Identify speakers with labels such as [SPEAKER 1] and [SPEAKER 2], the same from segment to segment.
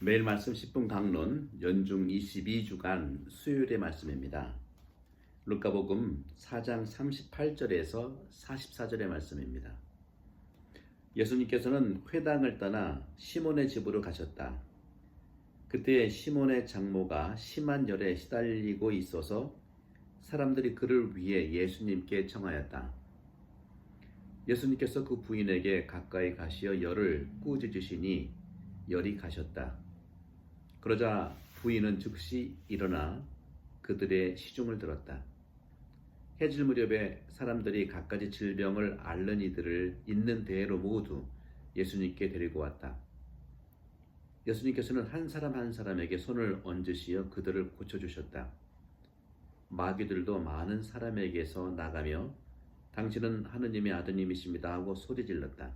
[SPEAKER 1] 매일 말씀 10분 강론 연중 22주간 수요일의 말씀입니다. 루카복음 4장 38절에서 44절의 말씀입니다. 예수님께서는 회당을 떠나 시몬의 집으로 가셨다. 그때 시몬의 장모가 심한 열에 시달리고 있어서 사람들이 그를 위해 예수님께 청하였다. 예수님께서 그 부인에게 가까이 가시어 열을 꾸짖으시니 열이 가셨다. 그러자 부인은 즉시 일어나 그들의 시중을 들었다. 해질 무렵에 사람들이 갖가지 질병을 앓는 이들을 있는 대로 모두 예수님께 데리고 왔다. 예수님께서는 한 사람 한 사람에게 손을 얹으시어 그들을 고쳐주셨다. 마귀들도 많은 사람에게서 나가며 당신은 하느님의 아드님이십니다 하고 소리질렀다.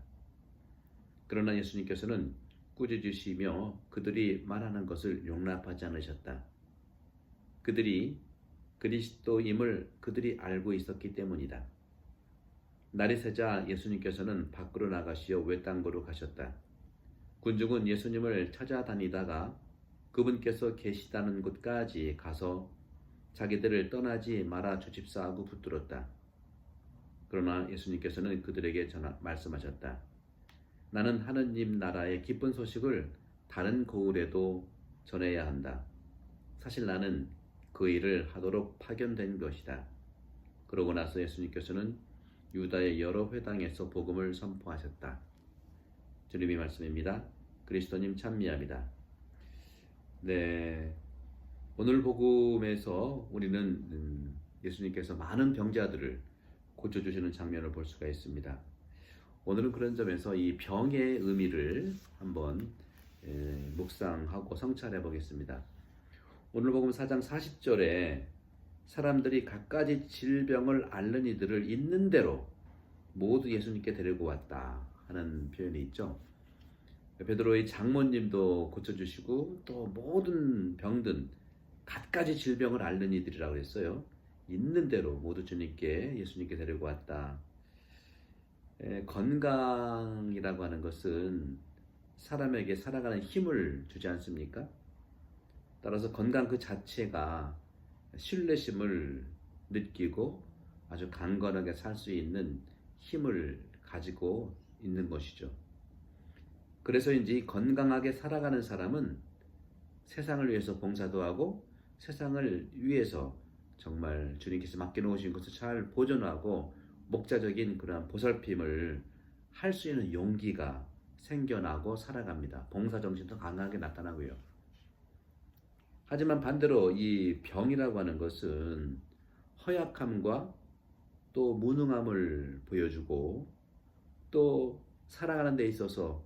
[SPEAKER 1] 그러나 예수님께서는 꾸짖으시며 그들이 말하는 것을 용납하지 않으셨다. 그들이 그리스도임을 그들이 알고 있었기 때문이다. 날이 새자 예수님께서는 밖으로 나가시어 외딴곳으로 가셨다. 군중은 예수님을 찾아다니다가 그분께서 계시다는 곳까지 가서 자기들을 떠나지 말아 주십사 하고 붙들었다. 그러나 예수님께서는 그들에게 말씀하셨다. 나는 하느님 나라의 기쁜 소식을 다른 고을에도 전해야 한다. 사실 나는 그 일을 하도록 파견된 것이다. 그러고 나서 예수님께서는 유다의 여러 회당에서 복음을 선포하셨다. 주님의 말씀입니다. 그리스도님 찬미합니다. 네, 오늘 복음에서 우리는 예수님께서 많은 병자들을 고쳐주시는 장면을 볼 수가 있습니다. 오늘은 그런 점에서 이 병의 의미를 한번 묵상하고 성찰해 보겠습니다. 오늘 복음 4장 40절에 사람들이 갖가지 질병을 앓는 이들을 있는 대로 모두 예수님께 데리고 왔다 하는 표현이 있죠. 베드로의 장모님도 고쳐주시고 또 모든 병든 갖가지 질병을 앓는 이들이라고 했어요. 있는 대로 모두 예수님께 데리고 왔다. 건강이라고 하는 것은 사람에게 살아가는 힘을 주지 않습니까? 따라서 건강 그 자체가 신뢰심을 느끼고 아주 강건하게 살 수 있는 힘을 가지고 있는 것이죠. 그래서인지 건강하게 살아가는 사람은 세상을 위해서 봉사도 하고 세상을 위해서 정말 주님께서 맡겨놓으신 것을 잘 보존하고 목자적인 그러한 보살핌을 할 수 있는 용기가 생겨나고 살아갑니다. 봉사정신도 강하게 나타나고요. 하지만 반대로 이 병이라고 하는 것은 허약함과 또 무능함을 보여주고 또 살아가는 데 있어서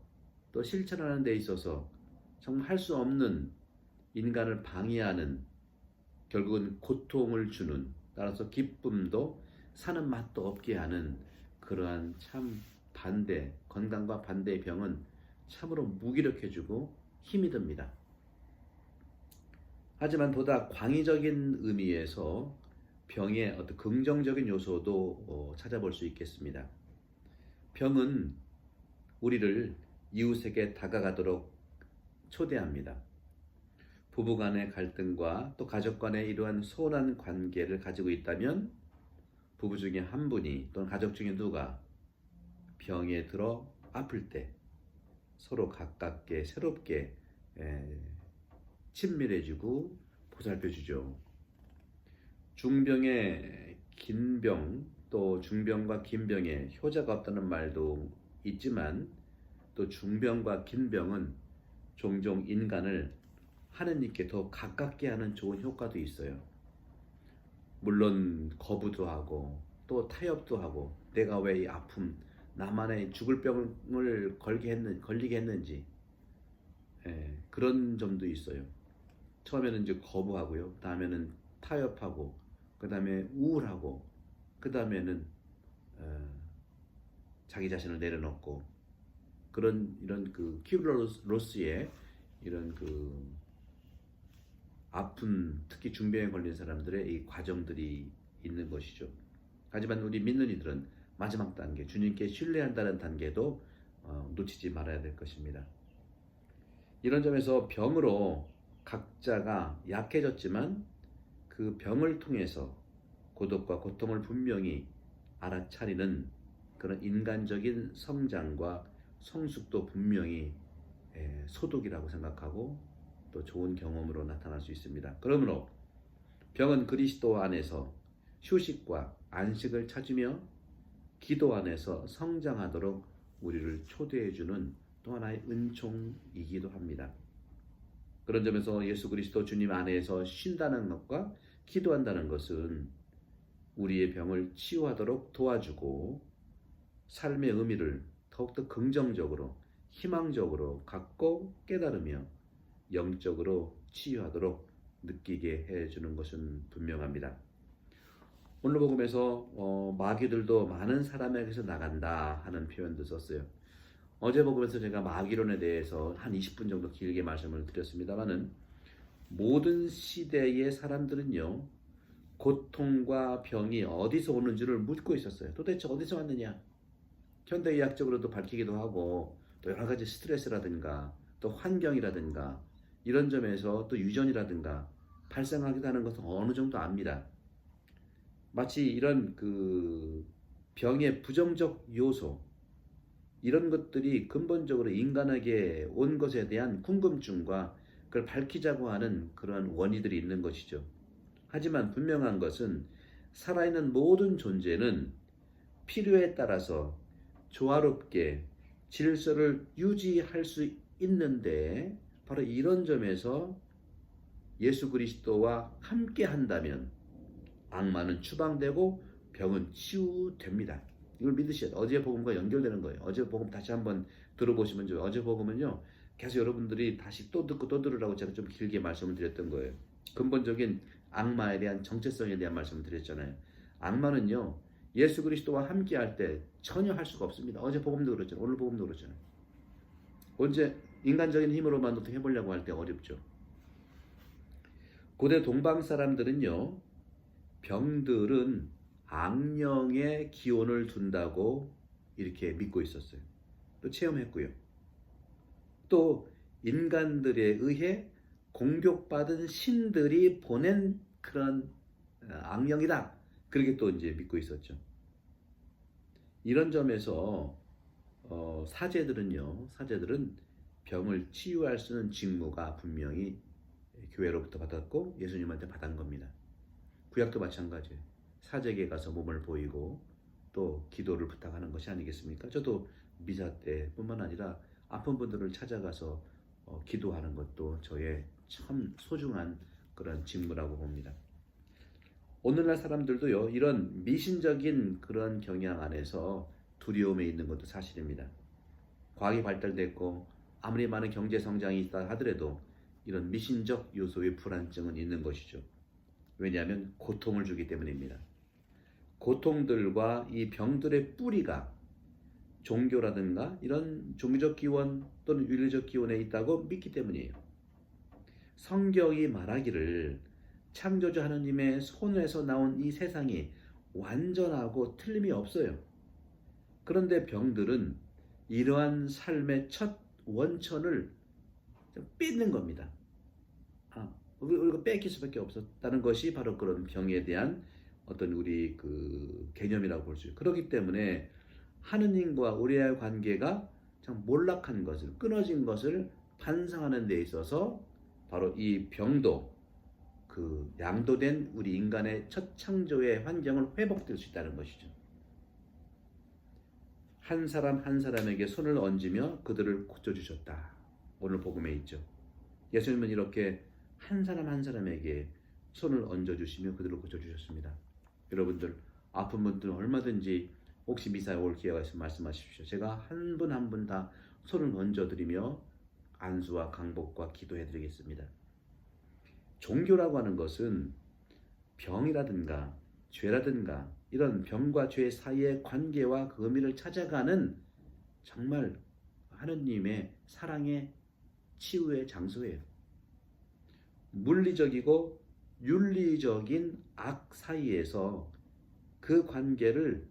[SPEAKER 1] 또 실천하는 데 있어서 정말 할 수 없는 인간을 방해하는 결국은 고통을 주는 따라서 기쁨도 사는 맛도 없게 하는 그러한 참 반대, 건강과 반대의 병은 참으로 무기력해지고 힘이 듭니다. 하지만 보다 광의적인 의미에서 병의 어떤 긍정적인 요소도 찾아볼 수 있겠습니다. 병은 우리를 이웃에게 다가가도록 초대합니다. 부부 간의 갈등과 또 가족 간의 이러한 소원한 관계를 가지고 있다면 부부 중에 한 분이 또는 가족 중에 누가 병에 들어 아플 때 서로 가깝게 새롭게 친밀해지고 보살펴주죠. 중병의 긴병 또 중병과 긴병에 효자가 없다는 말도 있지만 또 중병과 긴병은 종종 인간을 하느님께 더 가깝게 하는 좋은 효과도 있어요. 물론 거부도 하고 또 타협도 하고 내가 왜 이 아픔 나만의 죽을 병을 걸리게 했는지 그런 점도 있어요. 처음에는 이제 거부하고요. 다음에는 타협하고 그 다음에 우울하고 그 다음에는 자기 자신을 내려놓고 이런 그 큐브로스의 이런 그 아픈 특히 중병에 걸린 사람들의 이 과정들이 있는 것이죠. 하지만 우리 믿는 이들은 마지막 단계 주님께 신뢰한다는 단계도 놓치지 말아야 될 것입니다. 이런 점에서 병으로 각자가 약해졌지만 그 병을 통해서 고독과 고통을 분명히 알아차리는 그런 인간적인 성장과 성숙도 분명히 소독이라고 생각하고 또 좋은 경험으로 나타날 수 있습니다. 그러므로 병은 그리스도 안에서 휴식과 안식을 찾으며 기도 안에서 성장하도록 우리를 초대해주는 또 하나의 은총이기도 합니다. 그런 점에서 예수 그리스도 주님 안에서 쉰다는 것과 기도한다는 것은 우리의 병을 치유하도록 도와주고 삶의 의미를 더욱더 긍정적으로 희망적으로 갖고 깨달으며 영적으로 치유하도록 느끼게 해주는 것은 분명합니다. 오늘 복음에서 마귀들도 많은 사람에게서 나간다 하는 표현도 썼어요. 어제 복음에서 제가 마귀론에 대해서 한 20분 정도 길게 말씀을 드렸습니다만은 모든 시대의 사람들은요 고통과 병이 어디서 오는지를 묻고 있었어요. 도대체 어디서 왔느냐? 현대의학적으로도 밝히기도 하고 또 여러 가지 스트레스라든가 또 환경이라든가 이런 점에서 또 유전이라든가 발생하기도 하는 것은 어느 정도 압니다. 마치 이런 그 병의 부정적 요소 이런 것들이 근본적으로 인간에게 온 것에 대한 궁금증과 그걸 밝히자고 하는 그런 원인들이 있는 것이죠. 하지만 분명한 것은 살아있는 모든 존재는 필요에 따라서 조화롭게 질서를 유지할 수 있는데 바로 이런 점에서 예수 그리스도와 함께 한다면 악마는 추방되고 병은 치유됩니다. 이걸 믿으셔야 돼요. 어제 복음과 연결되는 거예요. 어제 복음 다시 한번 들어보시면 좋아요. 어제 복음은요 계속 여러분들이 다시 또 듣고 또 들으라고 제가 좀 길게 말씀을 드렸던 거예요. 근본적인 악마에 대한 정체성에 대한 말씀을 드렸잖아요. 악마는요 예수 그리스도와 함께 할 때 전혀 할 수가 없습니다. 어제 복음도 그렇잖아요. 오늘 복음도 그렇잖아요. 언제 인간적인 힘으로만 어떻게 해보려고 할 때 어렵죠. 고대 동방 사람들은요 병들은 악령의 기운을 둔다고 이렇게 믿고 있었어요. 또 체험했고요. 또 인간들에 의해 공격받은 신들이 보낸 그런 악령이다. 그렇게 또 이제 믿고 있었죠. 이런 점에서 사제들은 병을 치유할 수 있는 직무가 분명히 교회로부터 받았고 예수님한테 받은 겁니다. 구약도 마찬가지예요. 사제에게 가서 몸을 보이고 또 기도를 부탁하는 것이 아니겠습니까? 저도 미사 때뿐만 아니라 아픈 분들을 찾아가서 기도하는 것도 저의 참 소중한 그런 직무라고 봅니다. 오늘날 사람들도요 이런 미신적인 그런 경향 안에서 두려움에 있는 것도 사실입니다. 과학이 발달됐고 아무리 많은 경제 성장이 있다 하더라도 이런 미신적 요소의 불안증은 있는 것이죠. 왜냐하면 고통을 주기 때문입니다. 고통들과 이 병들의 뿌리가 종교라든가 이런 종교적 기원 또는 윤리적 기원에 있다고 믿기 때문이에요. 성경이 말하기를 창조주 하느님의 손에서 나온 이 세상이 완전하고 틀림이 없어요. 그런데 병들은 이러한 삶의 첫 원천을 뺏는 겁니다. 우리가 뺏길 수밖에 없었다는 것이 바로 그런 병에 대한 어떤 우리 그 개념이라고 볼 수 있어요. 그렇기 때문에 하느님과 우리의 관계가 참 몰락한 것을 끊어진 것을 반성하는 데 있어서 바로 이 병도 그 양도된 우리 인간의 첫 창조의 환경을 회복될 수 있다는 것이죠. 한 사람 한 사람에게 손을 얹으며 그들을 고쳐주셨다. 오늘 복음에 있죠. 예수님은 이렇게 한 사람 한 사람에게 손을 얹어주시며 그들을 고쳐주셨습니다. 여러분들 아픈 분들은 얼마든지 혹시 미사에 올 기회가 있으면 말씀하십시오. 제가 한 분 한 분 다 손을 얹어드리며 안수와 강복과 기도해드리겠습니다. 종교라고 하는 것은 병이라든가 죄라든가 이런 병과 죄 사이의 관계와 그 의미를 찾아가는 정말 하느님의 사랑의 치유의 장소예요. 물리적이고 윤리적인 악 사이에서 그 관계를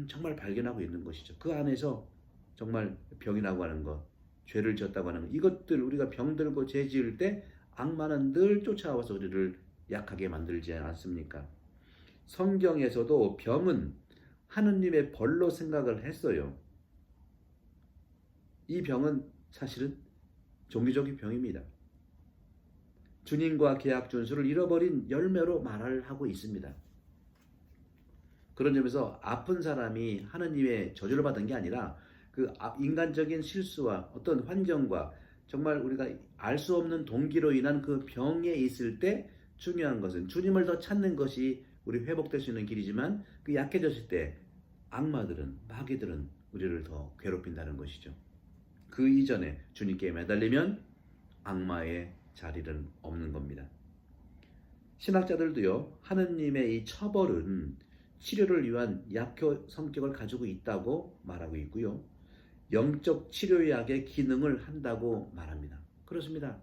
[SPEAKER 1] 정말 발견하고 있는 것이죠. 그 안에서 정말 병이라고 하는 것, 죄를 지었다고 하는 것, 이것들 우리가 병들고 죄 지을 때 악마는 늘 쫓아와서 우리를 약하게 만들지 않습니까? 성경에서도 병은 하느님의 벌로 생각을 했어요. 이 병은 사실은 종교적인 병입니다. 주님과 계약 준수를 잃어버린 열매로 말을 하고 있습니다. 그런 점에서 아픈 사람이 하느님의 저주를 받은 게 아니라 그 인간적인 실수와 어떤 환경과 정말 우리가 알 수 없는 동기로 인한 그 병에 있을 때 중요한 것은 주님을 더 찾는 것이 우리 회복될 수 있는 길이지만 그 약해졌을 때 악마들은 마귀들은 우리를 더 괴롭힌다는 것이죠. 그 이전에 주님께 매달리면 악마의 자리는 없는 겁니다. 신학자들도요, 하느님의 이 처벌은 치료를 위한 약효 성격을 가지고 있다고 말하고 있고요. 영적 치료약의 기능을 한다고 말합니다. 그렇습니다.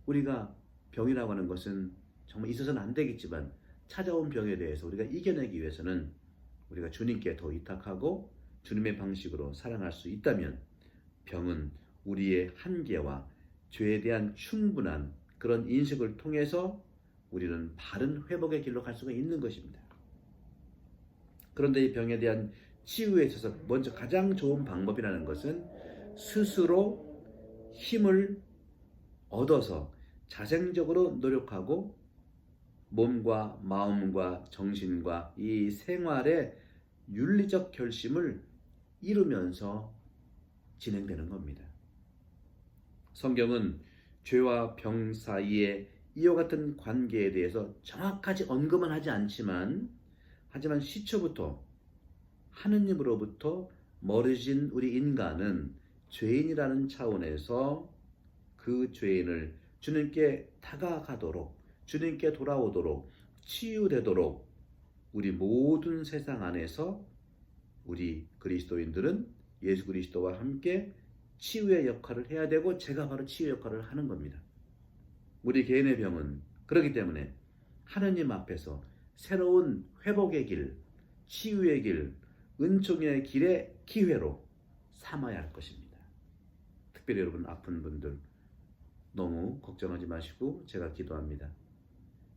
[SPEAKER 1] 우리가 병이라고 하는 것은 정말 있어서는 안 되겠지만 찾아온 병에 대해서 우리가 이겨내기 위해서는 우리가 주님께 더 위탁하고 주님의 방식으로 살아갈 수 있다면 병은 우리의 한계와 죄에 대한 충분한 그런 인식을 통해서 우리는 바른 회복의 길로 갈 수가 있는 것입니다. 그런데 이 병에 대한 치유에 있어서 먼저 가장 좋은 방법이라는 것은 스스로 힘을 얻어서 자생적으로 노력하고 몸과 마음과 정신과 이 생활의 윤리적 결심을 이루면서 진행되는 겁니다. 성경은 죄와 병 사이의 이와 같은 관계에 대해서 정확하지 언급은 하지 않지만 하지만 시초부터 하느님으로부터 멀어진 우리 인간은 죄인이라는 차원에서 그 죄인을 주님께 다가가도록 주님께 돌아오도록 치유되도록 우리 모든 세상 안에서 우리 그리스도인들은 예수 그리스도와 함께 치유의 역할을 해야 되고 제가 바로 치유 역할을 하는 겁니다. 우리 개인의 병은 그렇기 때문에 하느님 앞에서 새로운 회복의 길, 치유의 길, 은총의 길의 기회로 삼아야 할 것입니다. 특별히 여러분 아픈 분들 너무 걱정하지 마시고 제가 기도합니다.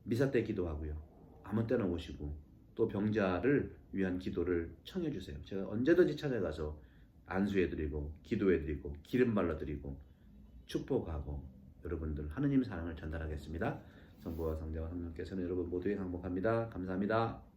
[SPEAKER 1] 미사 때 기도하고요. 아무 때나 오시고 또 병자를 위한 기도를 청해 주세요. 제가 언제든지 찾아가서 안수해드리고 기도해드리고 기름 발라드리고 축복하고 여러분들 하느님 사랑을 전달하겠습니다. 성부와 성자와 성령께서는 여러분 모두에 항복합니다. 감사합니다.